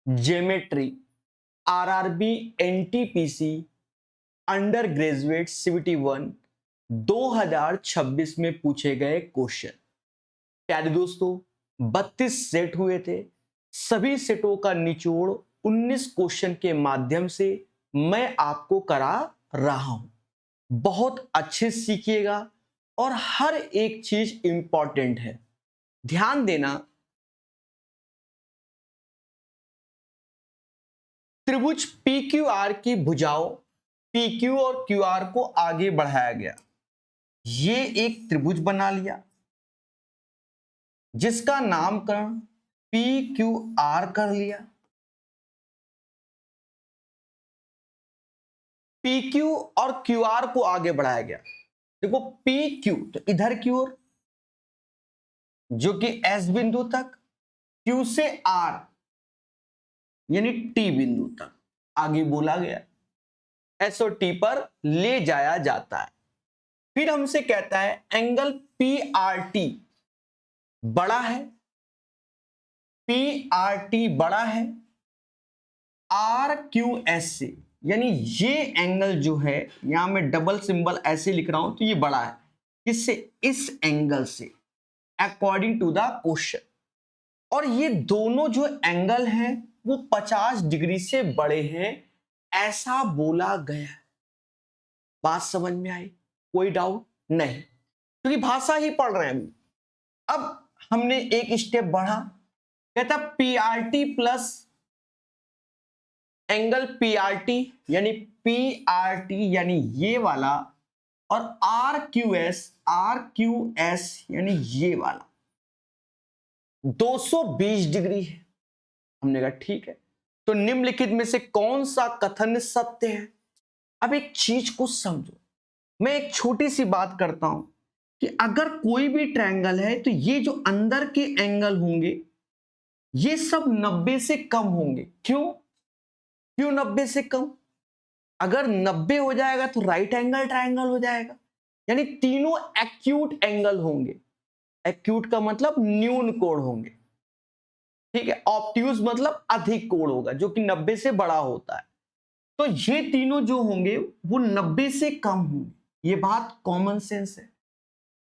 Geometry, RRB, NTPC, under graduate CVT 1 2026 में पूछे गए क्वेश्चन। प्यारे दोस्तों, 32 सेट हुए थे। सभी सेटों का निचोड़ 19 क्वेश्चन के माध्यम से मैं आपको करा रहा हूं। बहुत अच्छे से सीखिएगा और हर एक चीज इंपॉर्टेंट है, ध्यान देना। त्रिभुज पी क्यू आर की भुजाओं पी क्यू और क्यू आर को आगे बढ़ाया गया। ये एक त्रिभुज बना लिया जिसका नामकरण पी क्यू आर कर लिया। पी क्यू और क्यू आर को आगे बढ़ाया गया। देखो पी क्यू तो इधर की ओर जो कि एस बिंदु तक, क्यू से आर यानी टी बिंदु तक आगे बोला गया, एस और टी पर ले जाया जाता है। फिर हमसे कहता है एंगल पी आर टी बड़ा है, पी आर टी बड़ा है आर क्यू एस से, यानी ये एंगल जो है, यहां मैं डबल सिंबल ऐसे लिख रहा हूं तो ये बड़ा है इससे, इस एंगल से अकॉर्डिंग टू द क्वेश्चन। और ये दोनों जो एंगल हैं वो 50 डिग्री से बड़े हैं ऐसा बोला गया है। बात समझ में आई? कोई डाउट नहीं, क्योंकि भाषा ही पढ़ रहे हैं हम। अब हमने एक स्टेप बढ़ा, कहता P R T plus angle P R T यानी पी आर टी यानी ये वाला, और आर क्यू एस यानी ये वाला 220 डिग्री है। हमने कहा ठीक है, तो निम्नलिखित में से कौन सा कथन सत्य है? अब एक चीज को समझो, मैं एक छोटी सी बात करता हूं कि अगर कोई भी ट्रायंगल है तो ये जो अंदर के एंगल होंगे ये सब 90 से कम होंगे। क्यों 90 से कम? अगर 90 हो जाएगा तो राइट एंगल ट्रायंगल हो जाएगा, यानी तीनों एक्यूट एंगल होंगे। एक्यूट का मतलब न्यून कोण होंगे, ठीक है। ऑब्ट्यूज मतलब अधिक कोण होगा जो कि 90 से बड़ा होता है। तो ये तीनों जो होंगे वो 90 से कम होंगे, ये बात कॉमन सेंस है।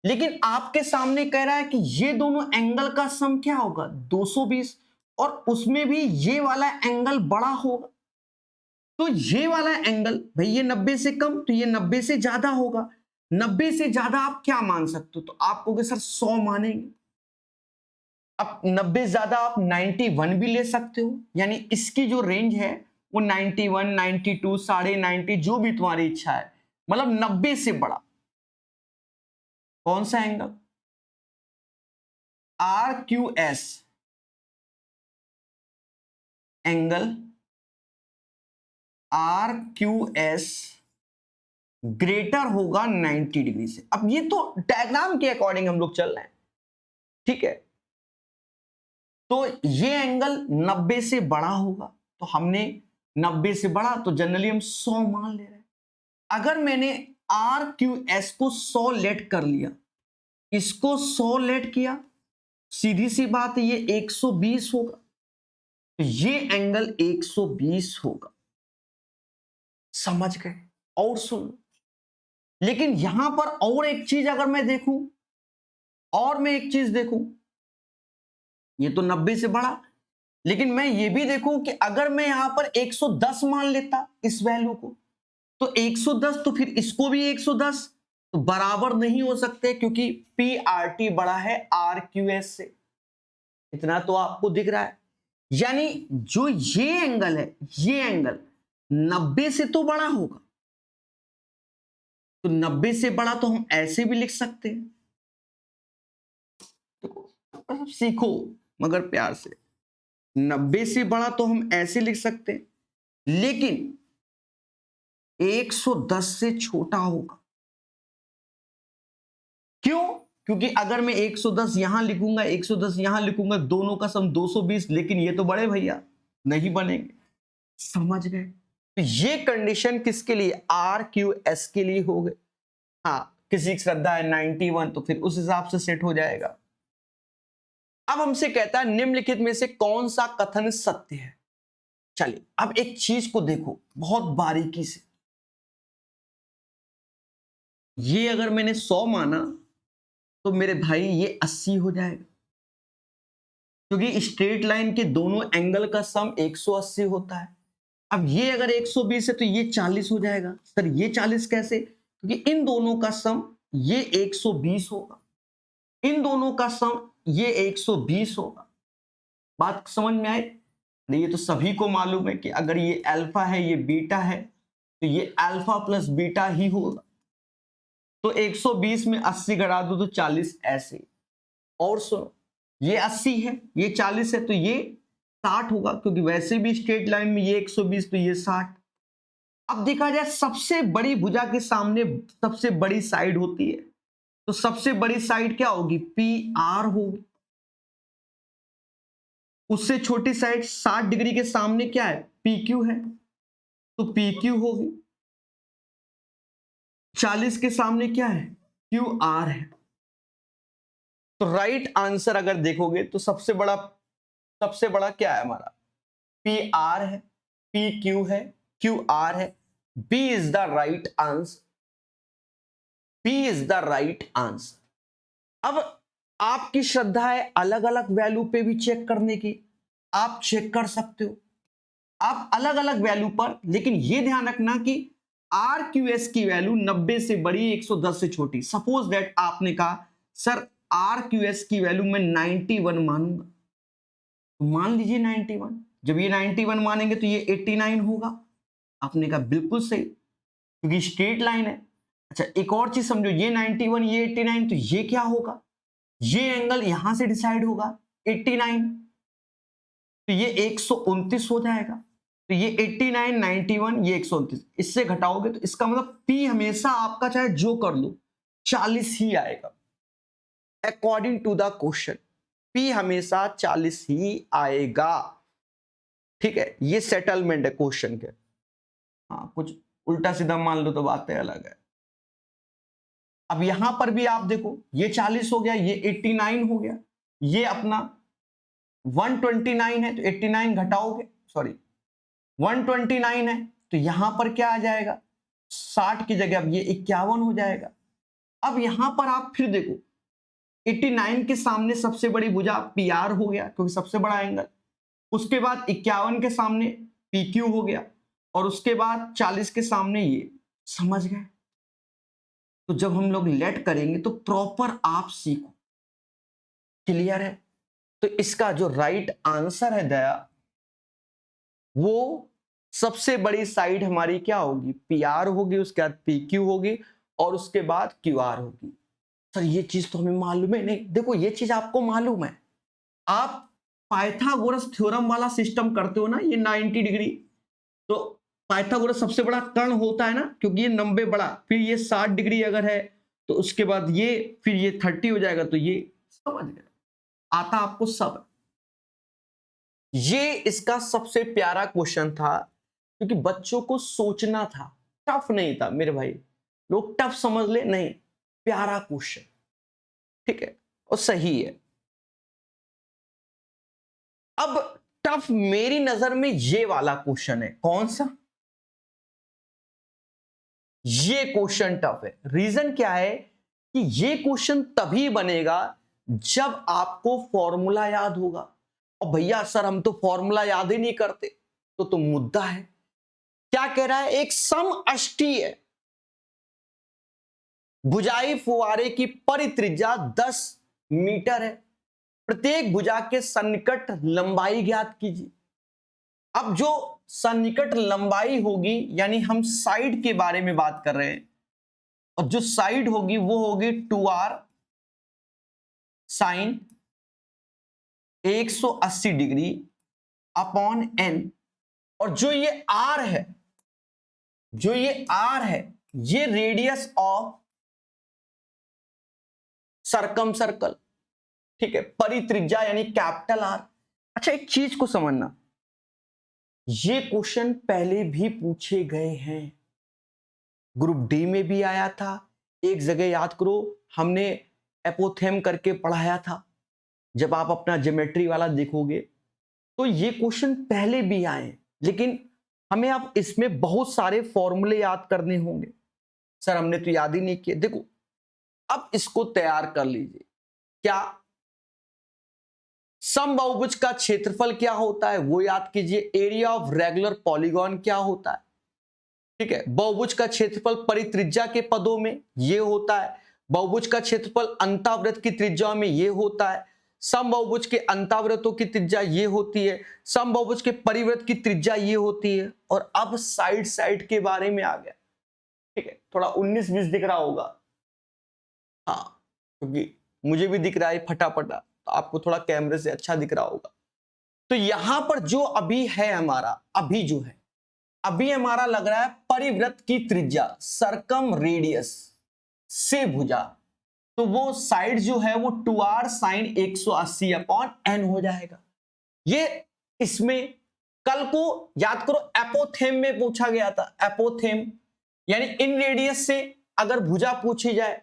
लेकिन आपके सामने कह रहा है कि ये दोनों एंगल का सम क्या होगा 220, और उसमें भी ये वाला एंगल बड़ा होगा। तो ये वाला एंगल भाई ये 90 से कम तो ये 90 से ज्यादा होगा। 90 से ज्यादा आप क्या मान सकते हो? तो आप कहोगे सर 100 मानेंगे। अब 90 ज्यादा आप 91 भी ले सकते हो, यानी इसकी जो रेंज है वो 91, 92, 90 जो भी तुम्हारी इच्छा है, मतलब 90 से बड़ा कौन सा angle? R Q S angle R Q S greater होगा 90 डिग्री से। अब ये तो डायग्राम के अकॉर्डिंग हम लोग चल रहे हैं, ठीक है। तो ये एंगल 90 से बड़ा होगा, तो हमने 90 से बड़ा तो जनरली हम 100 मान ले रहे हैं। अगर मैंने आर क्यू एस को 100 लेट कर लिया, इसको 100 लेट किया, सीधी सी बात है ये 120 होगा, तो ये एंगल 120 होगा। समझ गए? और सुन, लेकिन यहां पर और एक चीज अगर मैं देखूं, और मैं एक चीज देखूं, ये तो 90 से बड़ा, लेकिन मैं ये भी देखूं कि अगर मैं यहां पर 110 मान लेता इस वैल्यू को, तो 110 तो फिर इसको भी 110 तो बराबर नहीं हो सकते, क्योंकि पी आर टी बड़ा है आर क्यू एस से। इतना तो आपको दिख रहा है, यानी जो ये एंगल है, ये एंगल 90 से तो बड़ा होगा। तो 90 से बड़ा तो हम ऐसे भी लिख सकते हैं, देखो सीखो मगर प्यार से। 90 से बड़ा तो हम ऐसे लिख सकते हैं, लेकिन 110 से छोटा होगा। क्यों? क्योंकि अगर मैं 110 यहां लिखूंगा, 110 यहां लिखूंगा, दोनों का सम 220, लेकिन ये तो बड़े भैया नहीं बनेंगे। समझ गए? तो ये कंडीशन किसके लिए? आर क्यू एस के लिए हो गए। हाँ, किसी की श्रद्धा है 91 तो फिर उस हिसाब से सेट हो जाएगा। अब हमसे कहता है निम्नलिखित में से कौन सा कथन सत्य है? चलिए अब एक चीज को देखो बहुत बारीकी से। ये अगर मैंने 100 माना तो मेरे भाई ये 80 हो जाएगा, क्योंकि स्ट्रेट लाइन के दोनों एंगल का सम 180 होता है। अब ये अगर 120 है तो ये 40 हो जाएगा। सर ये 40 कैसे? क्योंकि इन दोनों का सम ये 120 होगा, इन दोनों का सम ये 120 होगा। बात समझ में आई? ये तो सभी को मालूम है कि अगर ये अल्फा है ये बीटा है तो ये अल्फा प्लस बीटा ही होगा। तो 120 में 80 घटा दो तो 40 ऐसे। और सुनो, ये 80 है ये 40 है तो ये 60 होगा, क्योंकि वैसे भी स्ट्रेट लाइन में ये 120 तो ये 60। अब देखा जाए सबसे बड़ी भुजा के सामने सबसे बड़ी साइड होती है, तो सबसे बड़ी साइड क्या होगी? पी आर होगी। उससे छोटी साइड 60 डिग्री के सामने क्या है? पी क्यू है, तो पी क्यू होगी। 40 के सामने क्या है? क्यू आर है। तो राइट आंसर अगर देखोगे तो सबसे बड़ा क्या है हमारा? पी आर है, पी क्यू है, क्यू आर है। B is the right answer, B is the right answer. अब आपकी श्रद्धा है अलग अलग वैल्यू पे भी चेक करने की, आप चेक कर सकते हो आप अलग अलग वैल्यू पर, लेकिन यह ध्यान रखना कि आर क्यू एस की वैल्यू 90 से बड़ी 110 से छोटी। सपोज दैट आपने कहा सर आर क्यू एस की वैल्यू मैं 91 मानूंगा, तो मान लीजिए 91। जब ये 91 मानेंगे तो ये 89 होगा। आपने कहा बिल्कुल सही, क्योंकि स्ट्रेट लाइन है। अच्छा एक और चीज समझो, ये 91 ये 89, तो ये क्या होगा? ये एंगल यहां से डिसाइड होगा 89, तो ये 129 हो जाएगा। तो ये 89 91 ये 129, इससे घटाओगे तो इसका मतलब P हमेशा आपका चाहे जो कर लो 40 ही आएगा। According to the question P हमेशा 40 ही आएगा। ठीक है, ये सेटलमेंट है क्वेश्चन के। हाँ कुछ उल्टा सीधा मान लो तो बातें अलग है। अब यहां पर भी आप देखो ये 40 हो गया, ये 89 हो गया, ये अपना 129 है तो 89 घटाओगे, सॉरी 129 है तो यहां पर क्या आ जाएगा? 60 की जगह अब ये 51 हो जाएगा। अब यहां पर आप फिर देखो 89 के सामने सबसे बड़ी भुजा पी आर हो गया, क्योंकि सबसे बड़ा एंगल। उसके बाद 51 के सामने पी क्यू हो गया, और उसके बाद 40 के सामने ये। समझ गए? तो जब हम लोग लेट करेंगे तो प्रॉपर आप सीखो। क्लियर है? तो इसका जो राइट आंसर है दया, वो सबसे बड़ी साइड हमारी क्या होगी? पी आर होगी, उसके बाद पी क्यू होगी, और उसके बाद क्यू आर होगी। सर ये चीज तो हमें मालूम है नहीं। देखो ये चीज आपको मालूम है, आप पाइथागोरस थ्योरम वाला सिस्टम करते हो ना, ये 90 डिग्री। तो पाइथागोरस सबसे बड़ा कर्ण होता है ना, क्योंकि ये 90 बड़ा, फिर ये 60 डिग्री अगर है तो उसके बाद ये, फिर ये 30 हो जाएगा, तो ये समझ गए, आता आपको सब। ये इसका सबसे प्यारा क्वेश्चन था, क्योंकि बच्चों को सोचना था, टफ नहीं था मेरे भाई। लोग टफ समझ ले, नहीं, प्यारा क्वेश्चन। ठीक है, और सही है। अब टफ मेरी नजर में ये वाला क्वेश्चन है। कौन सा? ये क्वेश्चन टफ है। रीजन क्या है कि ये क्वेश्चन तभी बनेगा जब आपको फॉर्मूला याद होगा। और भैया सर हम तो फॉर्मूला याद ही नहीं करते, तो मुद्दा है। क्या कह रहा है? एक समअष्टीय है, भुजाई फुवारे की परित्रिज्या 10 मीटर है, प्रत्येक भुजा के सन्निकट लंबाई ज्ञात कीजिए। अब जो सन्निकट लंबाई होगी, यानी हम साइड के बारे में बात कर रहे हैं, और जो साइड होगी वो होगी 2r sign 180 degree upon n। और जो ये r है, जो ये r है, ये रेडियस ऑफ सरकम सर्कल। ठीक है, परित्रिज्या यानी कैपिटल R। अच्छा एक चीज को समझना, ये क्वेश्चन पहले भी पूछे गए हैं, ग्रुप डी में भी आया था। एक जगह याद करो, हमने एपोथेम करके पढ़ाया था। जब आप अपना ज्योमेट्री वाला देखोगे तो ये क्वेश्चन पहले भी आए, लेकिन हमें अब इसमें बहुत सारे फॉर्मूले याद करने होंगे। सर हमने तो याद ही नहीं किए। देखो अब इसको तैयार कर लीजिए। क्या समबाहुभुज का क्षेत्रफल क्या होता है वो याद कीजिए। एरिया ऑफ रेगुलर पॉलीगॉन क्या होता है, ठीक है। बहुभुज का क्षेत्रफल परित्रिज्या के पदों में ये होता है। बहुभुज का क्षेत्रफल अंतावृत्त की त्रिज्या में ये होता है। समबाहुभुज के अंतावृत्तों की त्रिज्या ये होती है। समबाहुभुज के परिवृत्त की त्रिज्या ये होती है। और अब साइड साइड के बारे में आ गया, ठीक है। थोड़ा 19-20 दिख रहा होगा, हाँ, क्योंकि मुझे भी दिख रहा है फटाफटा, तो आपको थोड़ा कैमरे से अच्छा दिख रहा होगा। तो यहां पर जो अभी है हमारा, अभी जो है, अभी हमारा लग रहा है परिवृत्त की त्रिज्या, सरकम रेडियस से भुजा, तो वो साइड जो है वो 2r sin 180/n हो जाएगा। ये इसमें कल को याद करो एपोथेम में पूछा गया था। एपोथेम यानी इन रेडियस से अगर भुजा पूछी जाए,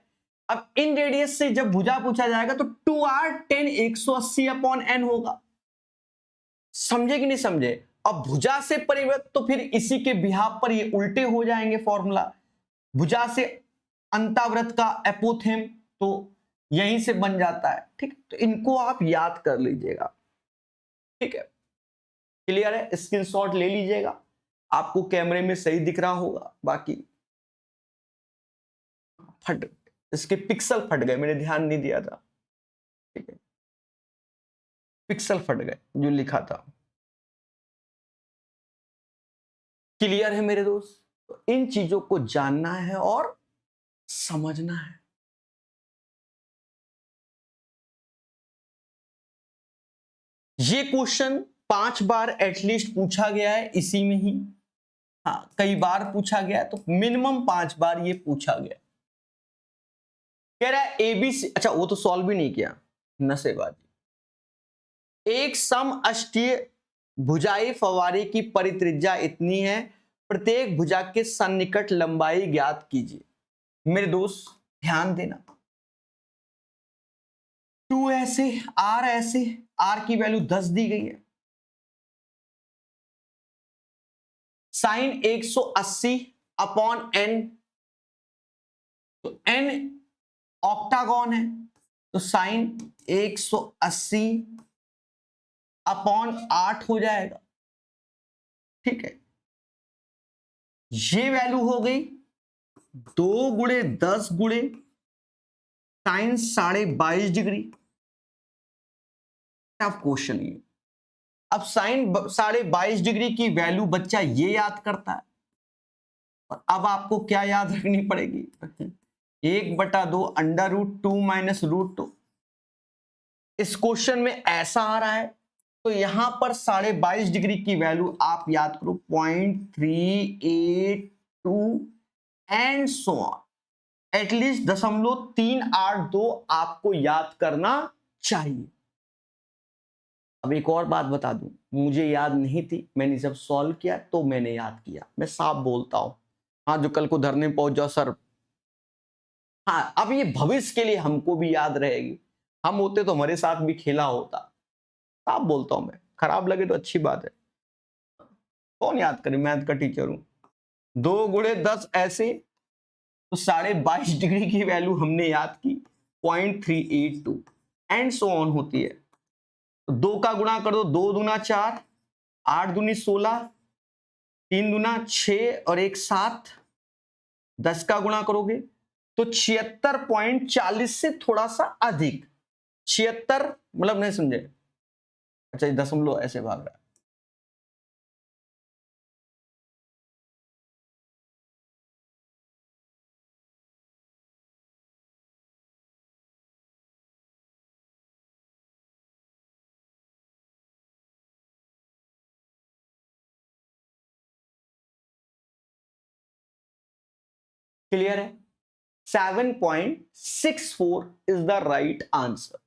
अब इन रेडियस से जब भुजा पूछा जाएगा तो 2r tan 180/n होगा। समझे कि नहीं समझे? अब भुजा से परिवृत्त तो फिर इसी के बिहाफ पर ये उल्टे हो जाएंगे फॉर्मूला। भुजा से अंतावृत्त का एपोथेम तो यहीं से बन जाता है, ठीक। तो इनको आप याद कर लीजिएगा, ठीक है। क्लियर है? स्क्रीनशॉट ले लीजिएगा, आपको कैमरे में सही दिख रहा होगा। बाकी फट इसके पिक्सल फट गए, मैंने ध्यान नहीं दिया था, ठीक है। पिक्सल फट गए जो लिखा था। क्लियर है मेरे दोस्त? तो इन चीजों को जानना है और समझना है। ये क्वेश्चन 5 बार एटलीस्ट पूछा गया है इसी में ही, हाँ कई बार पूछा गया तो मिनिमम 5 बार ये पूछा गया। कह रहा है एबीसी, अच्छा वो तो सॉल्व भी नहीं किया, नशेबाजी। एक सम अष्टीय भुजाई फव्वारे की परित्रिज्या इतनी है, प्रत्येक भुजा के सन्निकट लंबाई ज्ञात कीजिए। मेरे दोस्त ध्यान देना, 2 ऐसे, आर की वैल्यू 10 दी गई है। साइन 180/n, तो n ऑक्टागन है, तो साइन 180/8 हो जाएगा, ठीक है। ये वैल्यू हो गई 2 गुणे 10 गुणे साइन 22.5 डिग्री। टफ क्वेश्चन ये। अब साइन 22.5 डिग्री की वैल्यू बच्चा ये याद करता है, और अब आपको क्या याद रखनी पड़ेगी 1/2 √2 माइनस √2। इस क्वेश्चन में ऐसा आ रहा है, तो यहां पर 22.5 डिग्री की वैल्यू आप याद करो 0.382 एंड सो ऑन, एटलीस्ट 0.382 आपको याद करना चाहिए। अब एक और बात बता दूं, मुझे याद नहीं थी, मैंने जब सॉल्व किया तो मैंने याद किया। मैं साफ बोलता हूं, हाँ जो कल को धरने पहुंच जाओ सर, हाँ अब ये भविष्य के लिए हमको भी याद रहेगी। हम होते तो हमारे साथ भी खेला होता। साफ बोलता हूं मैं, खराब लगे तो अच्छी बात है, कौन याद करे, मैथ का टीचर हूं। 2 गुणे 10 ऐसे, तो 22.5 डिग्री की वैल्यू हमने याद की 0.382 एंड सो ऑन होती है। तो 2 का गुणा कर दो, 2 दूना 4, 8 दूनी 16, 3 दूना 6 और 1 7, 10 का गुणा करोगे तो 76.40 से थोड़ा सा अधिक, 76 मतलब नहीं समझे, अच्छा दशमलव ऐसे भाग रहा है। क्लियर है? 7.64 इज द राइट आंसर,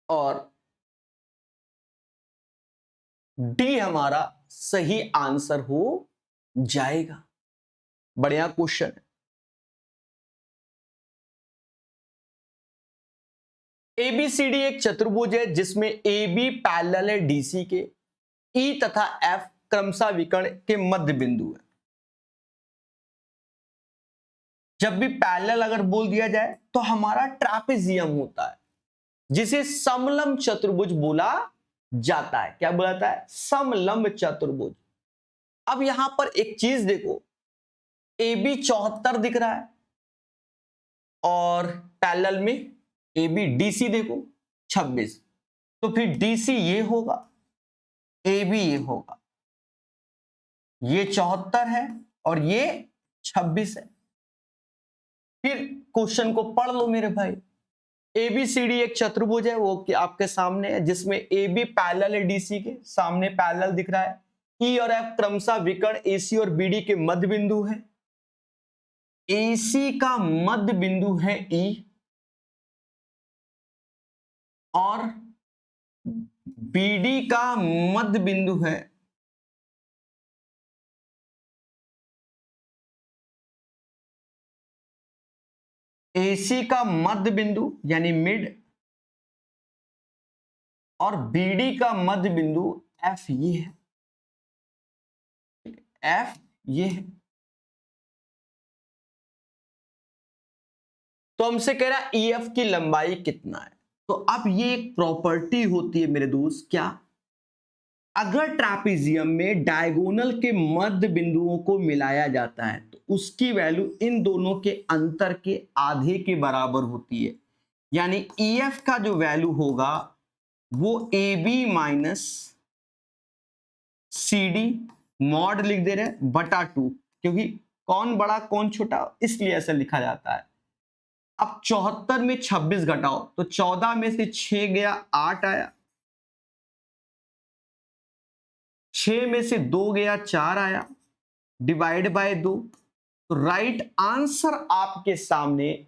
और डी हमारा सही आंसर हो जाएगा। बढ़िया क्वेश्चन है। एबीसीडी एक चतुर्भुज है जिसमें ए बी पैरेलल है डीसी के, ई तथा एफ क्रमशः विकर्ण के मध्य बिंदु है। जब भी पैरेलल अगर बोल दिया जाए तो हमारा ट्रापेजियम होता है, जिसे समलंब चतुर्भुज बोला जाता है। क्या बोला जाता है? समलंब चतुर्भुज। अब यहां पर एक चीज देखो, ए बी 74 दिख रहा है और पैरेलल में ए बी डी सी देखो 26, तो फिर डी सी ये होगा, ए बी ये होगा, ये 74 है और ये 26 है। फिर क्वेश्चन को पढ़ लो मेरे भाई। एबीसीडी एक चतुर्भुज है, वो आपके सामने है, जिसमें ए बी पैरेलल है डीसी के, सामने पैरेलल दिख रहा है। ई और एफ क्रमशः विकर्ण एसी और बीडी के मध्य बिंदु है। एसी का मध्य बिंदु है ई और बीडी का मध्य बिंदु है एसी का मध्य बिंदु यानी मिड और बीडी का मध्य बिंदु एफ ये है, एफ ये है। तो हमसे कह रहा है ईएफ की लंबाई कितना है। तो अब ये एक प्रॉपर्टी होती है मेरे दोस्त, क्या? अगर ट्रापेजियम में डायगोनल के मध्य बिंदुओं को मिलाया जाता है तो उसकी वैल्यू इन दोनों के अंतर के आधे के बराबर होती है। यानी ईएफ का जो वैल्यू होगा वो A B minus C D mod लिख दे रहे बटा 2, क्योंकि कौन बड़ा कौन छोटा इसलिए ऐसा लिखा जाता है। अब 74 में 26 घटाओ तो 14 में से 6 गया 8 आया, 6 में से 2 गया 4 आया, डिवाइड बाय 2, तो राइट आंसर आपके सामने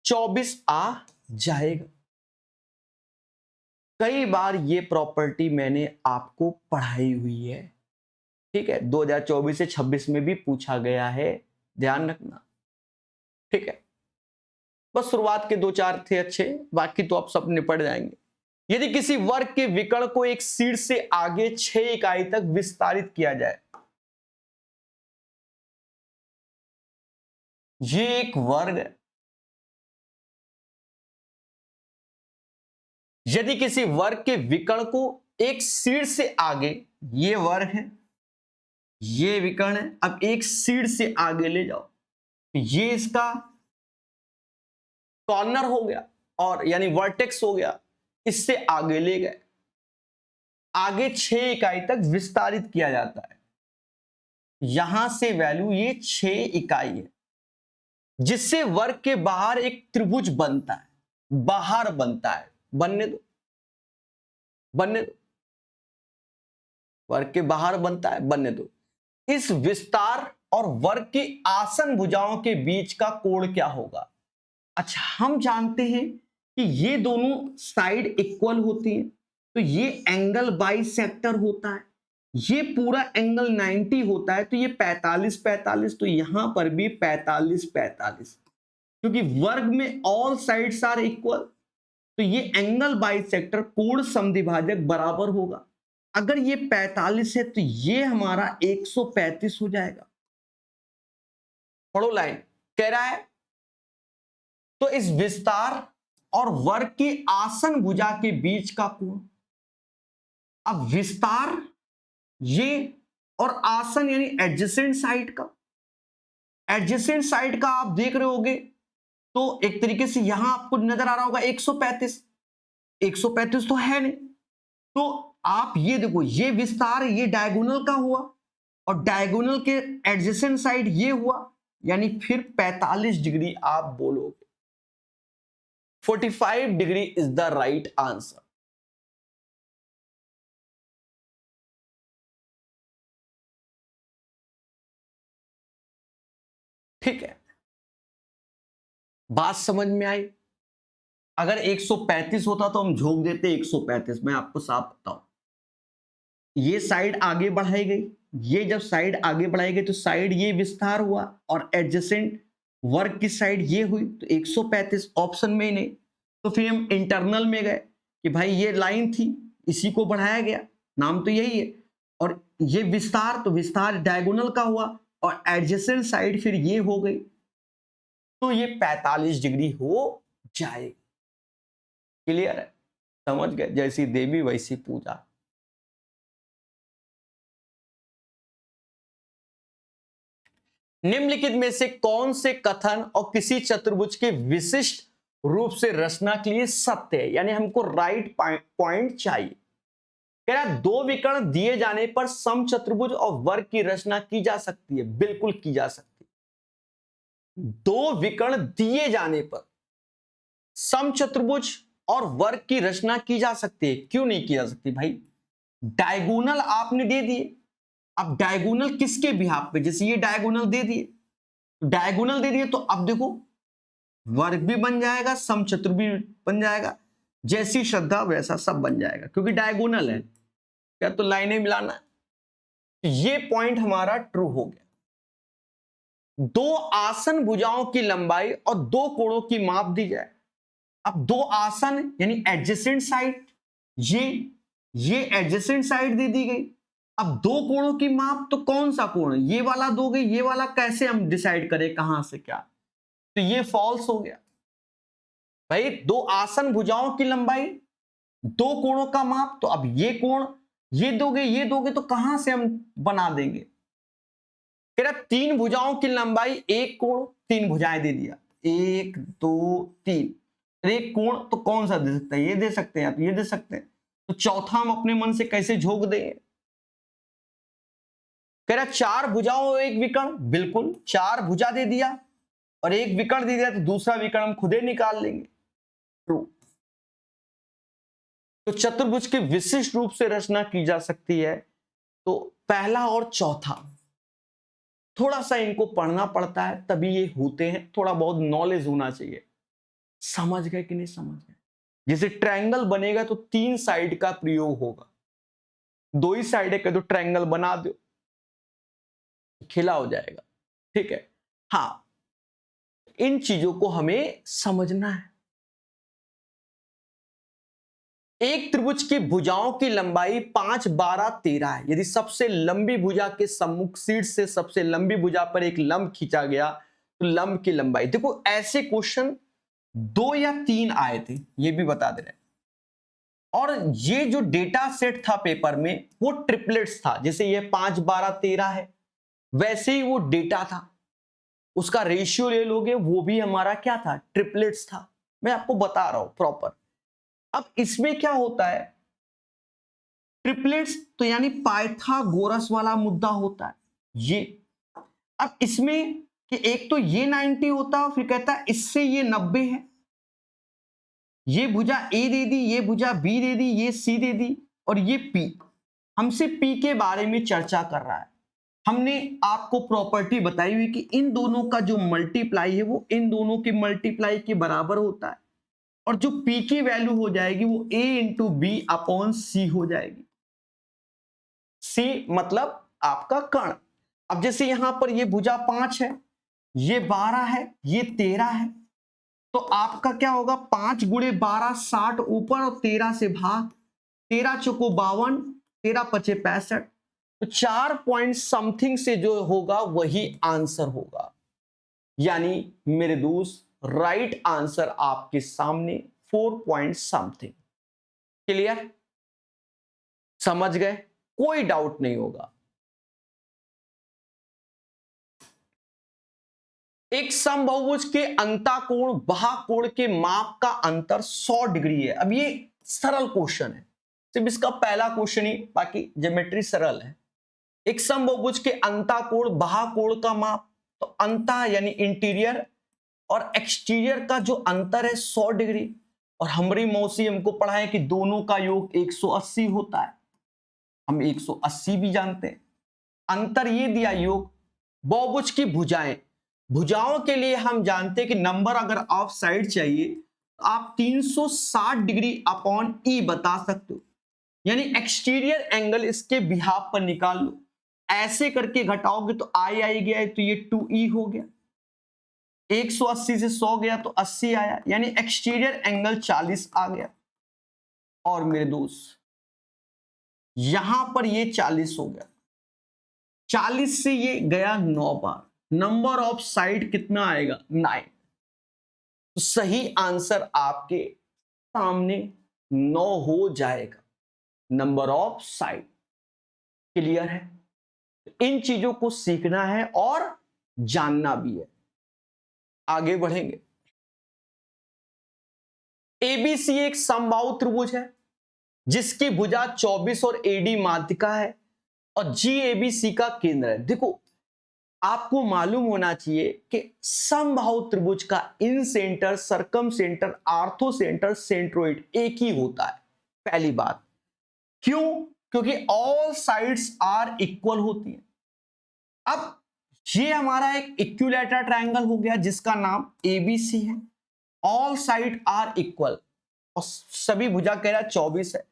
24 आ जाएगा। कई बार ये प्रॉपर्टी मैंने आपको पढ़ाई हुई है, ठीक है, 2024 से 26 में भी पूछा गया है, ध्यान रखना, ठीक है। बस शुरुआत के 2-4 थे अच्छे, बाकी तो आप सब निपट जाएंगे। यदि किसी वर्ग के विकर्ण को एक शीर्ष से आगे 6 इकाई तक विस्तारित किया जाए, ये एक वर्ग है। यदि किसी वर्ग के विकर्ण को एक शीर्ष से आगे, ये वर्ग है, ये विकर्ण है, अब एक शीर्ष से आगे ले जाओ, ये इसका कॉर्नर हो गया और यानी वर्टेक्स हो गया, इससे आगे ले गए, आगे 6 इकाई तक विस्तारित किया जाता है। यहां से वैल्यू ये 6 इकाई है, जिससे वर्ग के बाहर एक त्रिभुज बनता है, बाहर बनता है, बनने दो, बनने दो, वर्ग के बाहर बनता है, बनने दो। इस विस्तार और वर्ग की आसन भुजाओं के बीच का कोण क्या होगा? अच्छा, हम जानते हैं कि ये दोनों साइड इक्वल होती हैं, तो ये एंगल बाइसेक्टर होता है, ये पूरा एंगल 90 होता है, तो ये 45-45, तो यहां पर भी 45-45, क्योंकि वर्ग में ऑल साइड्स आर इक्वल, तो ये एंगल बाइसेक्टर कोण समद्विभाजक बराबर होगा। अगर ये 45 है तो ये हमारा 135 हो जाएगा। पढ़ो लाइन, कह रहा है तो इस विस्तार और वर्ग की आसन भुजा के बीच का कोण, अब विस्तार ये और आसन यानी एडजेसेंट साइड का, एडजेसेंट साइड का आप देख रहे होगे तो एक तरीके से यहां आपको नजर आ रहा होगा 135, 135 तो है नहीं, तो आप ये देखो, ये विस्तार ये डायगोनल का हुआ और डायगोनल के एडजेसेंट साइड ये हुआ, यानी फिर 45 डिग्री आप बोलोगे। 45 degree is the right answer. ठीक है, बात समझ में आई? अगर 135 होता तो हम झोंक देते 135, मैं आपको साफ बताऊं। ये साइड आगे बढ़ाई गई, ये जब साइड आगे बढ़ाई गई तो साइड ये विस्तार हुआ और एडजेसेंट वर्ग की साइड ये हुई, तो 135 ऑप्शन में ही नहीं। तो फिर हम इंटरनल में गए कि भाई ये लाइन थी, इसी को बढ़ाया गया, नाम तो यही है, और ये विस्तार, तो विस्तार डायगोनल का हुआ, और एडजेसेंट साइड फिर ये हो गई, तो ये 45 डिग्री हो जाएगी। क्लियर है? समझ गए? जैसी देवी वैसी पूजा। निम्नलिखित में से कौन से कथन और किसी चतुर्भुज के विशिष्ट रूप से रचना के लिए सत्य है? यानी हमको राइट पॉइंट चाहिए। कह रहा है दो विकर्ण दिए जाने पर समचतुर्भुज और वर्ग की रचना की जा सकती है। बिल्कुल की जा सकती है। दो विकर्ण दिए जाने पर समचतुर्भुज और वर्ग की रचना की जा सकती है। क्यों नहीं की जा सकती भाई? डायगोनल आपने दे दिए, अब डायगोनल किसके बिहाफ पे? जैसे ये डायगोनल दे दिए, डायगोनल दे दिए, तो अब देखो वर्ग भी बन जाएगा, समचतुर्भुज भी बन जाएगा, जैसी श्रद्धा वैसा सब बन जाएगा, क्योंकि डायगोनल है। क्या तो लाइनें मिलाना है। तो ये पॉइंट हमारा ट्रू हो गया। दो आसन भुजाओं की लंबाई और दो कोणों की माप दी जाए। अब दो आसन यानी एडजेसेंट साइड, ये एडजेसेंट साइड दे दी गई। अब दो कोणों की माप, तो कौन सा कोण? ये वाला दोगे, ये वाला कैसे हम डिसाइड करें कहां से क्या? तो ये फॉल्स हो गया भाई। दो आसन भुजाओं की लंबाई, दो कोणों का माप, तो अब ये कोण ये दोगे तो कहां से हम बना देंगे? कह रहा तीन भुजाओं की लंबाई एक कोण, तीन भुजाएं दे दिया, एक दो तीन, एक कोण तो कौन सा दे सकता है? ये दे सकते हैं, आप ये दे सकते हैं। तो चौथा हम अपने मन से कैसे झोंक देंगे? कह रहा चार भुजाओं एक विकर्ण, बिल्कुल चार भुजा दे दिया और एक विकर्ण दे दिया, तो दूसरा विकर्ण हम खुदे निकाल लेंगे। ट्रू। तो चतुर्भुज के विशिष्ट रूप से रचना की जा सकती है। तो पहला और चौथा थोड़ा सा इनको पढ़ना पड़ता है, तभी ये होते हैं। थोड़ा बहुत नॉलेज होना चाहिए। समझ गए कि नहीं समझ गए? जैसे ट्रायंगल बनेगा तो तीन साइड का प्रयोग होगा, दो ही साइड है तो ट्रायंगल बना दो, खिला हो जाएगा। ठीक है, हाँ, इन चीजों को हमें समझना है। एक त्रिभुज की भुजाओं की लंबाई 5, 12, 13 है। यदि सबसे लंबी भुजा के सम्मुख शीर्ष से सबसे लंबी भुजा पर एक लंब खींचा गया तो लंब की लंबाई, देखो ऐसे क्वेश्चन 2 या 3 आए थे, ये भी बता दे रहे हैं। और ये जो डेटा सेट था पेपर में वो ट्रिपलेट्स था। जैसे ये 5, 12, 13 है, वैसे ही वो डेटा था, उसका रेशियो ले लोगे, वो भी हमारा क्या था? ट्रिपलेट्स था। मैं आपको बता रहा हूं प्रॉपर। अब इसमें क्या होता है, ट्रिपलेट्स तो यानी पाइथागोरस वाला मुद्दा होता है ये। अब इसमें कि एक तो ये 90 होता है, फिर कहता है इससे ये 90 है, ये भुजा ए दे दी, ये भुजा बी दे दी, ये सी दे दी, और ये पी। हमसे पी के बारे में चर्चा कर रहा है। हमने आपको प्रॉपर्टी बताई हुई कि इन दोनों का जो मल्टीप्लाई है वो इन दोनों के मल्टीप्लाई के बराबर होता है, और जो पी की वैल्यू हो जाएगी वो ए इंटू बी अपॉन सी हो जाएगी। सी मतलब आपका कर्ण। अब जैसे यहां पर ये भुजा 5 है, ये 12 है, ये 13 है, तो आपका क्या होगा? 5 गुणे 12 60 ऊपर और 13 से भाग, 13 चौको 52, 13 पचे 65, तो 4 पॉइंट समथिंग से जो होगा वही आंसर होगा। यानी मेरे दोस्त राइट आंसर आपके सामने 4 पॉइंट समथिंग। क्लियर? समझ गए? कोई डाउट नहीं होगा। एक समबाहुभुज के अंतःकोण बाह्यकोण के माप का अंतर 100 डिग्री है। अब ये सरल क्वेश्चन है, सिर्फ इसका पहला क्वेश्चन ही, बाकी ज्योमेट्री सरल है। एक समबाहुभुज के अंतःकोण बाह्यकोण का माप, तो अंतः यानी इंटीरियर और एक्सटीरियर का जो अंतर है 100 डिग्री। और हमारी मौसी हमको पढ़ाए कि दोनों का योग 180 होता है, हम 180 भी जानते हैं। अंतर ये दिया योग। बहुभुज की भुजाएं, भुजाओं के लिए हम जानते हैं कि नंबर अगर ऑफ साइड चाहिए तो आप 360 डिग्री अपॉन ई बता सकते हो, यानी एक्सटीरियर एंगल इसके बिहाफ पर निकाल लो। ऐसे करके घटाओगे तो आई आई गया है, तो ये 2e हो गया। 180 से 100 गया तो 80 आया, यानी एक्सटीरियर एंगल 40 आ गया। और मेरे दोस्त यहां पर ये 40 हो गया, 40 से ये गया 9 बार, नंबर ऑफ साइड कितना आएगा 9। तो सही आंसर आपके सामने 9 हो जाएगा, नंबर ऑफ साइड। क्लियर है? इन चीजों को सीखना है और जानना भी है। आगे बढ़ेंगे। एबीसी एक समबाहु त्रिभुज है जिसकी भुजा 24 और एडी माध्यिका है और जीएबीसी का केंद्र है। देखो, आपको मालूम होना चाहिए कि समबाहु त्रिभुज का incentre, circumcentre, orthocentre, centroid एक ही होता है। पहली बात, क्यों? क्योंकि ऑल साइड्स आर इक्वल होती हैं। अब ये हमारा एक इक्विलैटरल ट्रायंगल हो गया जिसका नाम एबीसी है। ऑल साइड आर इक्वल और सभी भुजा कह रहा है 24 है।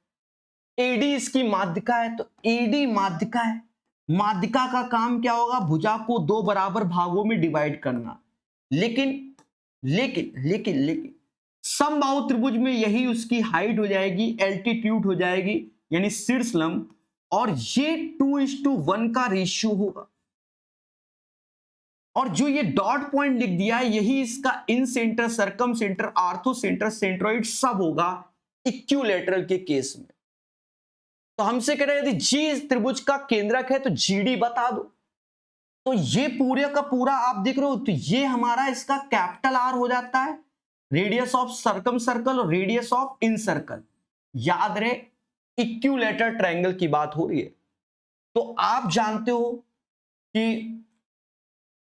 एडी इसकी माध्यिका है, तो एडी माध्यिका है। माध्यिका का काम क्या होगा? भुजा को 2 बराबर भागों में डिवाइड करना। लेकिन लेकिन लेकिन लेकिन समबाहु त्रिभुज में यही उसकी हाइट हो जाएगी, एल्टीट्यूड हो जाएगी, यानी शीर्ष लंब, और ये 2:1 का रेशियो होगा। और जो ये डॉट पॉइंट लिख दिया है यही इसका incentre, circumcentre, orthocentre, centroid सब होगा इक्विलैटरल के केस में। तो हमसे कह रहे हैं यदि जी त्रिभुज का केंद्रक है तो जीडी बता दो। तो ये पूरे का पूरा आप देख रहे हो, तो ये हमारा इसका कैपिटल आर हो जाता है, रेडियस ऑफ सरकम सर्कल और रेडियस ऑफ इन सर्कल। याद रहे इक्विलैटरल ट्रायंगल की बात हो रही है। तो आप जानते हो कि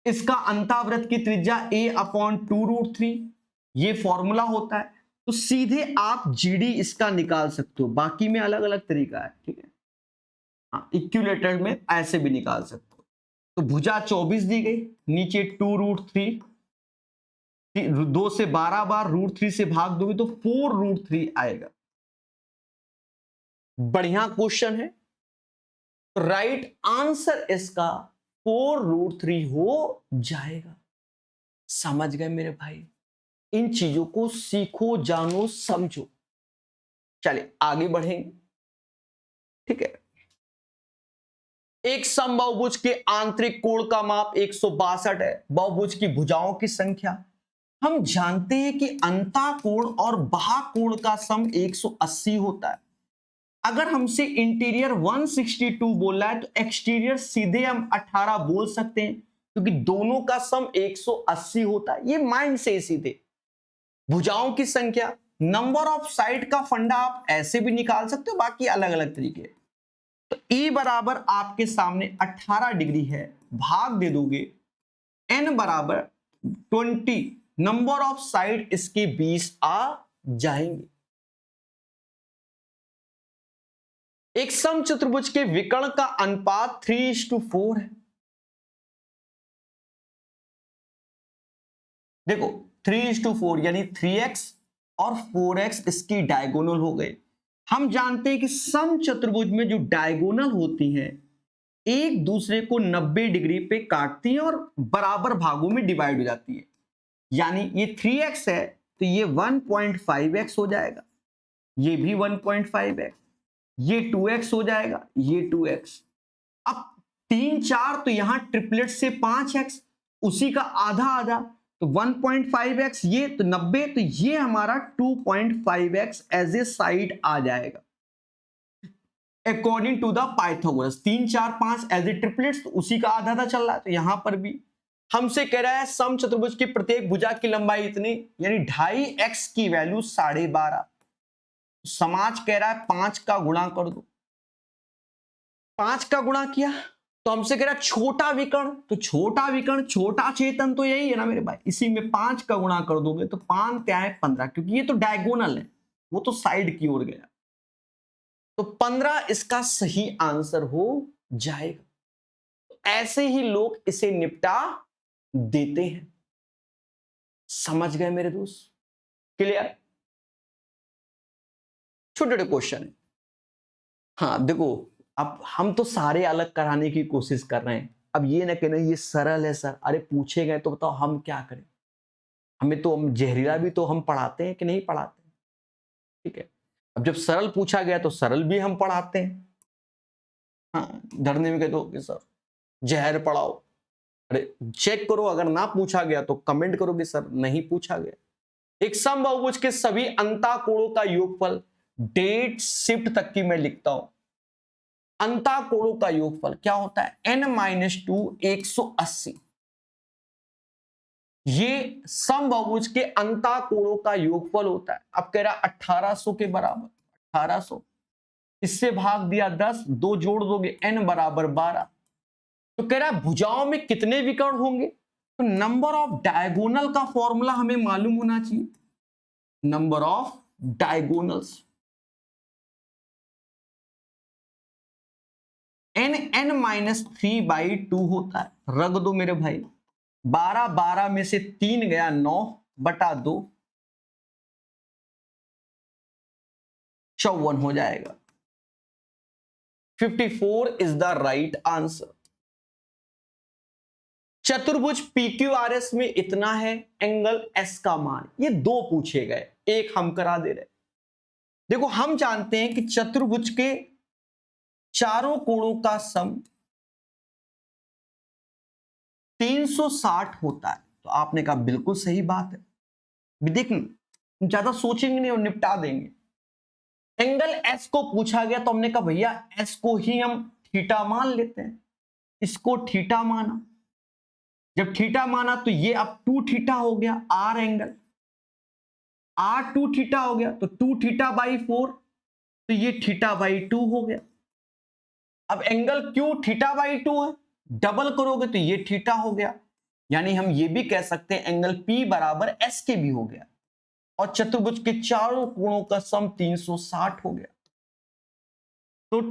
इसका अंतावृत्त की त्रिज्या a/2√3, ये फॉर्मूला होता है। तो सीधे आप जीडी इसका निकाल सकते हो, बाकी में अलग अलग तरीका है, ठीक है। हाँ, इक्विलैटरल में ऐसे भी निकाल सकते हो। तो भुजा 24 दी गई, नीचे 2√3, 2 से 12 बार √3 से भाग दोगे तो 4√3 आएगा। बढ़िया क्वेश्चन है। राइट आंसर इसका 4√3 हो जाएगा। समझ गए मेरे भाई? इन चीजों को सीखो, जानो, समझो। चलिए आगे बढ़ेंगे, ठीक है। एक समबाहुभुज के आंतरिक कोण का माप 162 है। बहुभुज की भुजाओं की संख्या, हम जानते हैं कि अंतःकोण और बाह्यकोण का सम 180 होता है। अगर हमसे इंटीरियर 162 बोल रहा है तो एक्सटीरियर सीधे हम 18 बोल सकते हैं, क्योंकि दोनों का सम 180 होता है। ये माइंड से सीधे। भुजाओं की संख्या, नंबर ऑफ साइड का फंडा आप ऐसे भी निकाल सकते हो, बाकी अलग अलग तरीके। तो E बराबर आपके सामने 18 डिग्री है, भाग दे दोगे N बराबर 20, नंबर ऑफ साइड इसके 20 आ जाएंगे। एक समचतुर्भुज के विकर्ण का अनुपात 3:4 है। देखो 3:4 यानी 3x और 4x इसकी डायगोनल हो गए। हम जानते हैं कि समचतुर्भुज में जो डायगोनल होती हैं एक दूसरे को 90 डिग्री पे काटती हैं और बराबर भागों में डिवाइड हो जाती है। यानी ये 3x है तो ये 1.5x हो जाएगा, ये भी 1.5x, ये 2x हो जाएगा, ये 2x। अब 3 4 तो यहां ट्रिपलेट से 5x, उसी का आधा आधा, तो 1.5x, ये तो 90, तो ये हमारा 2.5x एज ए साइड आ जाएगा according to the Pythagoras. 3 4 5 as a triplets, तो उसी का आधा आधा चल रहा है। तो यहां पर भी हमसे कह रहा है समचतुर्भुज की प्रत्येक भुजा की लंबाई इतनी, यानी 2.5x की वैल्यू 12.5। समाज कह रहा है 5 का गुणा कर दो। 5 का गुणा किया तो हमसे कह रहा है छोटा विकर्ण, तो छोटा विकर्ण, छोटा चेतन तो यही है ना मेरे भाई, इसी में 5 का गुणा कर दोगे तो 5 त्याए 15, क्योंकि ये तो डायगोनल है, वो तो साइड की ओर गया। तो 15 इसका सही आंसर हो जाएगा। तो ऐसे ही लोग इसे निपटा देते हैं। समझ गए मेरे दोस्त? क्लियर? छोटे छोटे क्वेश्चन है। हाँ देखो, अब हम तो सारे अलग कराने की कोशिश कर रहे हैं। अब ये ना कहना ये सरल है सर, अरे पूछे गए तो बताओ हम क्या करें। हमें तो हम जहरीला भी तो हम पढ़ाते हैं कि नहीं पढ़ाते, ठीक है। अब जब सरल पूछा गया तो सरल भी हम पढ़ाते हैं, हाँ, धरने में कह दो कि सर जहर पढ़ाओ। अरे चेक करो, अगर ना पूछा गया तो कमेंट करोगे सर नहीं पूछा गया। एक समबाहुभुज के सभी अंतःकोणों का योगफल, डेट शिफ्ट तक की मैं लिखता हूं। अंतःकोणों का योगफल क्या होता है? n-2 180। ये समबाहुभुज के अंतःकोणों का योगफल होता है। अब कह रहा 1800 के बराबर, 1800 इससे भाग दिया 10, 2 जोड़ दोगे n बराबर 12। तो कह रहा है भुजाओं में कितने विकर्ण होंगे? तो नंबर ऑफ डायगोनल का फॉर्मूला हमें मालूम होना चाहिए। नंबर ऑफ डायगोनल्स n-3/2 होता है। रख दो मेरे भाई, 12 12 में से 3 गया 9/2, 54 हो जाएगा। 54 इज द राइट आंसर। चतुर्भुज PQRS में इतना है, एंगल S का मान ये 2 पूछे गए, एक हम करा दे रहे। देखो हम जानते हैं कि चतुर्भुज के चारों कोणों का सम 360 होता है। तो आपने कहा बिल्कुल सही बात है। देखना ज्यादा सोचेंगे नहीं और निपटा देंगे। एंगल S को पूछा गया तो हमने कहा भैया S को ही हम थीटा मान लेते हैं। इसको थीटा माना, जब थीटा माना तो ये अब 2 थीटा हो गया R एंगल, R 2 थीटा हो गया तो 2 θ/4, तो ये θ/2 हो गया। अब एंगल Q θ/2 है, डबल करोगे तो ये थीटा हो गया। यानी हम ये भी कह सकते हैं एंगल P बराबर S के भी हो गया। और चतुर्भुज के चारों कोणों का सम 360 हो गया। तो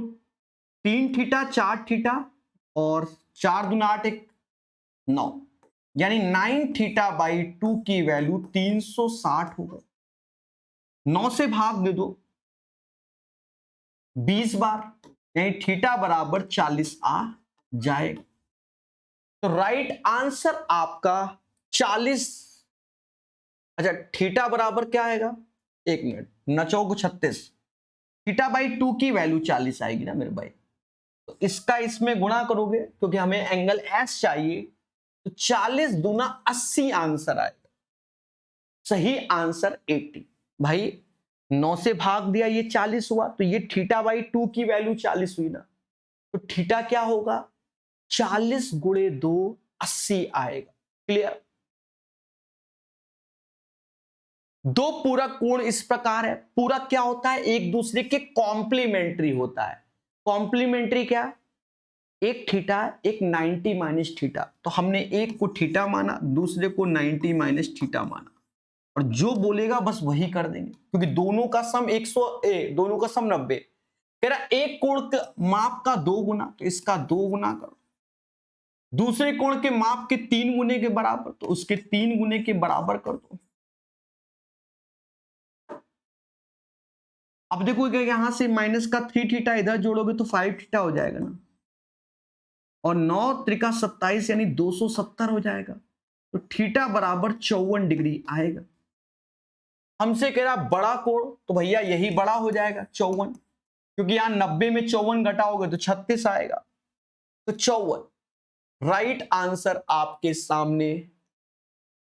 3 थीटा 4 थीटा और 4 दूना 8 1 9, यानी 9 θ/2 की वैल्यू 360 होगा। 9 से भाग दे दो 20 बार, यानी थीटा बराबर 40 आ जाएगा। तो राइट आंसर आपका 40। अच्छा थीटा बराबर क्या आएगा? 1 मिनट, 9 चौक 36, θ/2 की वैल्यू 40 आएगी ना मेरे भाई। तो इसका इसमें गुणा करोगे क्योंकि हमें एंगल S चाहिए, तो 40 दूना 80 आंसर आएगा। सही आंसर 80। भाई 9 से भाग दिया ये 40 हुआ, तो ये θ/2 की वैल्यू 40 हुई ना। तो थीटा क्या होगा? 40 गुणे 2 80 आएगा। क्लियर? दो पूरक कोण इस प्रकार है। पूरक क्या होता है? एक दूसरे के कॉम्प्लीमेंट्री होता है। कॉम्प्लीमेंट्री क्या? एक थीटा एक 90 माइनस थीटा, तो हमने एक को थीटा माना, दूसरे को 90 माइनस थीटा माना, और जो बोलेगा बस वही कर देंगे क्योंकि दोनों का सम 100 दोनों का सम 90। कह रहा एक कोण का माप का 2 गुना, तो इसका 2 गुना करो। दूसरे कोण के माप के 3 गुने के बराबर, तो उसके 3 गुने के बराबर कर दो। अब देखो क्या यहां से माइनस का 3 थीटा इधर जोड़ोगे तो 5 थीटा हो जाएगा ना, और 9 त्रिका 27 यानी 270 हो जाएगा। तो थीटा बराबर 54 डिग्री आएगा। हमसे कह रहा बड़ा कोण, तो भैया यही बड़ा हो जाएगा 54, क्योंकि यहां 90 में 54 घटाओगे तो 36 आएगा। तो 54 राइट आंसर आपके सामने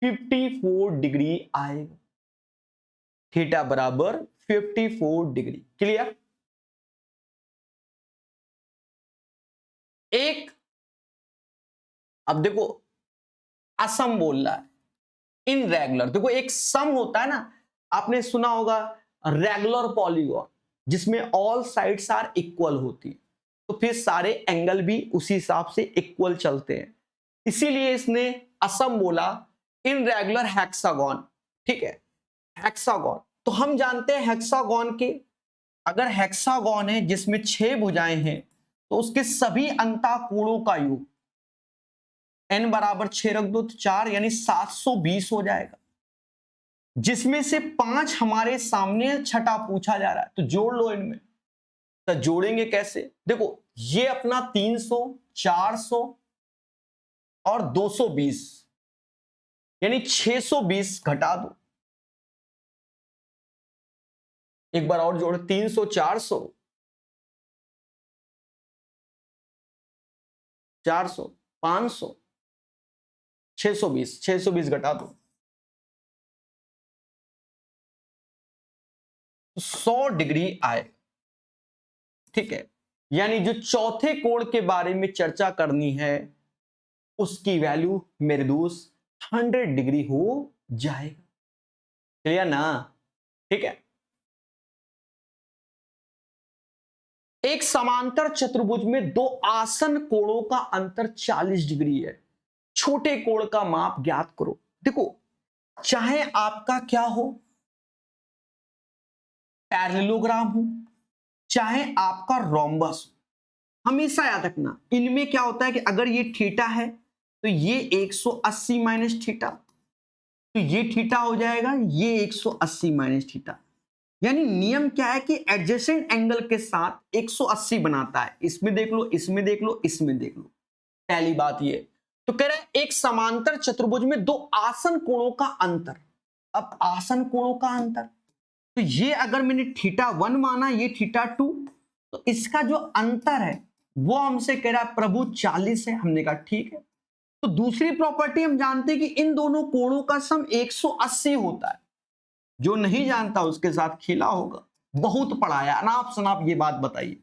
54 डिग्री आएगा। थीटा बराबर 54 डिग्री। क्लियर? एक अब देखो असम बोल रहा है, इनरेगुलर। देखो एक सम होता है ना, आपने सुना होगा रेगुलर पॉलीगॉन, जिसमें ऑल साइड्स आर इक्वल होती है, तो फिर सारे एंगल भी उसी हिसाब से इक्वल चलते हैं। इसीलिए इसने असम बोला। इनरेगुलर हेक्सागोन, ठीक है, हेक्सागोन। तो हम जानते हैं हेक्सागोन के, अगर हेक्सागोन है जिसमें 6 भुजाएं हैं, तो उसके सभी अंतःकोणों का योग n बराबर 6 रख दो तो 4, यानी 720 हो जाएगा, जिसमें से 5 हमारे सामने छठा पूछा जा रहा है। तो जोड़ लो इनमें। तो जोड़ेंगे कैसे? देखो ये अपना 300, 400 और 220, यानी 620 घटा दो। एक बार और जोड़, 300 400 400, 500, 620, 620 घटा दो, 100 डिग्री आए। ठीक है, यानी जो चौथे कोण के बारे में चर्चा करनी है उसकी वैल्यू मेरे दोस्त 100 डिग्री हो जाएगा। क्लियर ना? ठीक है, एक समांतर चतुर्भुज में दो आसन कोणों का अंतर 40 डिग्री है। छोटे कोण का माप ज्ञात करो। देखो, चाहे आपका क्या हो, पैरेललोग्राम हो, चाहे आपका रोम्बस हो, हमेशा याद रखना इनमें क्या होता है कि अगर ये थीटा है तो ये 180 माइनस थीटा, तो ये थीटा हो जाएगा, ये 180 माइनस थीटा। यानी नियम क्या है कि एडजेसेंट एंगल के साथ 180 बनाता है। इसमें देख लो, इसमें देख लो, इसमें देख लो। पहली बात ये तो कह रहा है एक समांतर चतुर्भुज में दो आसन कोणों का अंतर। अब आसन कोणों का अंतर, तो ये अगर मैंने थीटा 1 माना, ये थीटा 2, तो इसका जो अंतर है वो हमसे कह रहा है प्रभु 40 है। हमने कहा ठीक है। तो दूसरी प्रॉपर्टी हम जानते हैं कि इन दोनों कोणों का सम 180 होता है। जो नहीं जानता उसके साथ खेला होगा, बहुत पढ़ाया, अनाप शनाप ये बात बताइए।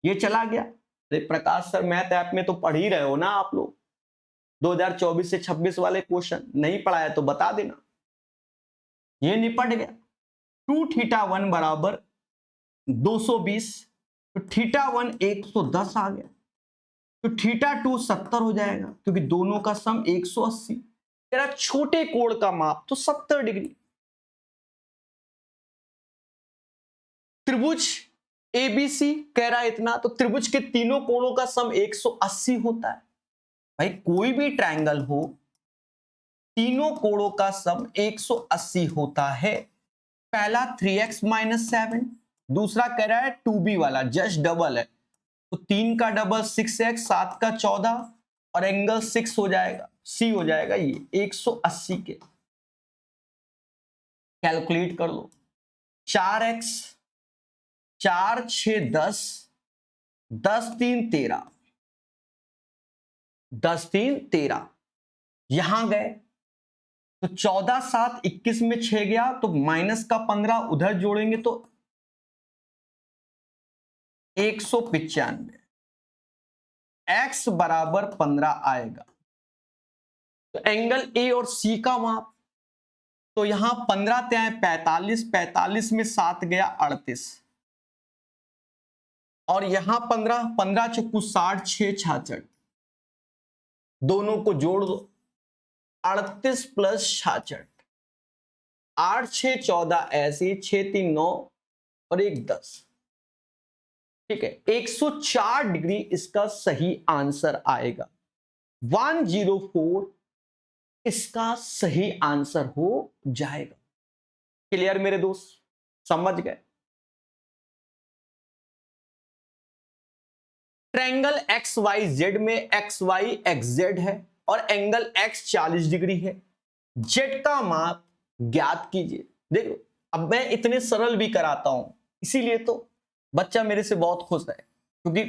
ये चला गया। अरे प्रकाश सर, मैथ ऐप में तो पढ़ ही रहे हो ना आप लोग, 2024 से 26 वाले क्वेश्चन नहीं पढ़ाया तो बता देना। ये निपट गया। 2 थीटा 1 बराबर 220, तो थीटा 1 110 आ गया, तो थीटा 2 70 हो जाएगा क्योंकि दोनों का सम 180। तेरा छोटे कोण का माप तो 70 डिग्री। त्रिभुज एबीसी कह रहा है इतना, तो त्रिभुज के तीनों कोणों का सम 180 होता है। भाई कोई भी ट्रायंगल हो, तीनों कोणों का सम 180 होता है। पहला 3x माइनस 7, दूसरा कह रहा है 2b वाला जस्ट डबल है, तो 3 का डबल 6x, 7 का 14 और एंगल 6 हो जाएगा, c हो जाएगा ये 180 के। कैलकुलेट कर लो, 4x 4 6 10, 10 3 13, 10 3 13, यहां गए तो 14 7 21 में 6 गया, तो माइनस का 15 उधर जोड़ेंगे तो 195, x बराबर 15 आएगा। तो एंगल ए और सी का माप, तो यहां 15 त्याए 45, 45 में 7 गया 38, और यहां 15, 15 चक्कू 60, 6 66, दोनों को जोड़ दो, 38 प्लस 66, 8 6 14, ऐसे 6 3 9 और 1 10। ठीक है, 104 डिग्री इसका सही आंसर आएगा। 104 इसका सही आंसर हो जाएगा। क्लियर मेरे दोस्त, समझ गए? ट्रायंगल एक्स वाई जेड में एक्स वाई एक्स जेड है और एंगल एक्स 40 डिग्री है। जेड का माप ज्ञात कीजिए। देखो, अब मैं इतने सरल भी कराता हूं, इसीलिए तो बच्चा मेरे से बहुत खुश है, क्योंकि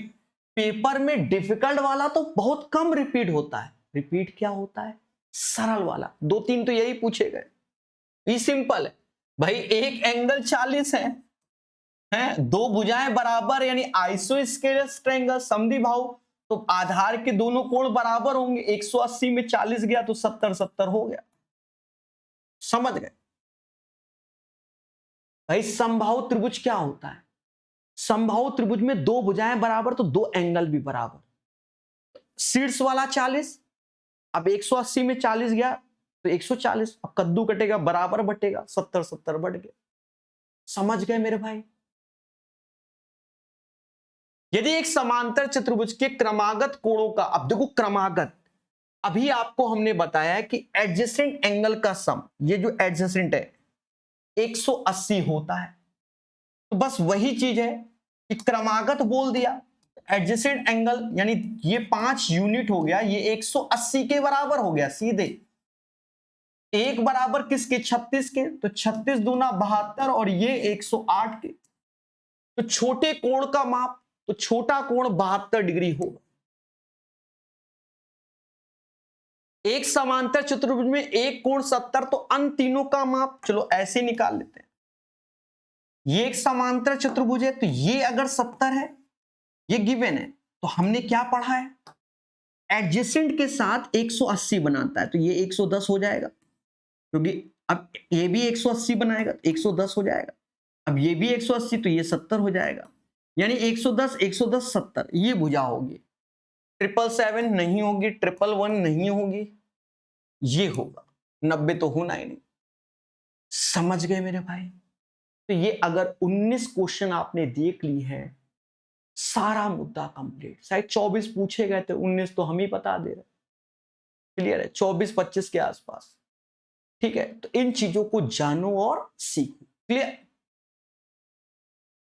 पेपर में डिफिकल्ट वाला तो बहुत कम रिपीट होता है। रिपीट क्या होता है? सरल वाला। 2-3 तो यही पूछे गए। ये सिंपल है भाई, एक एंगल 40 है, दो भुजाएं बराबर यानी आइसोस्केलेस ट्रायंगल समद्विबाहु, तो आधार के दोनों कोण बराबर होंगे। 180 में 40 गया तो 70 70 हो गया। समझ गए भाई? समबाहु त्रिभुज क्या होता है? समबाहु त्रिभुज में दो भुजाएं बराबर तो दो एंगल भी बराबर। शीर्ष वाला 40, अब 180 में 40 गया तो 140, अब कद्दू कटेगा बराबर बटेगा, 70 70 बढ़ गया। समझ गए मेरे भाई? यदि एक समांतर चतुर्भुज के क्रमागत कोणों का, अब देखो क्रमागत, अभी आपको हमने बताया कि एडजेसेंट एंगल का सम, ये जो एडजेसेंट है 180 होता है, तो बस वही चीज है कि क्रमागत बोल दिया, एडजेसेंट एंगल यानी ये 5 यूनिट हो गया, ये 180 के बराबर हो गया सीधे। एक बराबर किसके? 36 के, तो 36 दूना 72 और ये 108 के। तो छोटे कोण का माप, तो छोटा कोण 72 डिग्री होगा। एक समांतर चतुर्भुज में एक कोण 70, तो अन्य तीनों का माप चलो ऐसे निकाल लेते हैं। ये एक समांतर चतुर्भुज है, तो ये अगर 70 है, ये गिवन है, तो हमने क्या पढ़ा है, एडजेसेंट के साथ 180 बनाता है, तो ये 110 हो जाएगा, क्योंकि अब ये भी 180 बनाएगा तो 110 हो जाएगा। अब ये भी 180, तो ये 70 हो जाएगा। यानी 110 110 70, ये भुजा होगी। 777 नहीं होगी, 111 नहीं होगी, ये होगा। 90 तो होना ही नहीं। समझ गए मेरे भाई? तो ये अगर 19 क्वेश्चन आपने देख ली है, सारा मुद्दा कंप्लीट। शायद 24 पूछे गए थे, 19 तो हम ही बता दे रहे। क्लियर है? 24-25 के आसपास। ठीक है, तो इन चीजों को जानो और सीखो। क्लियर?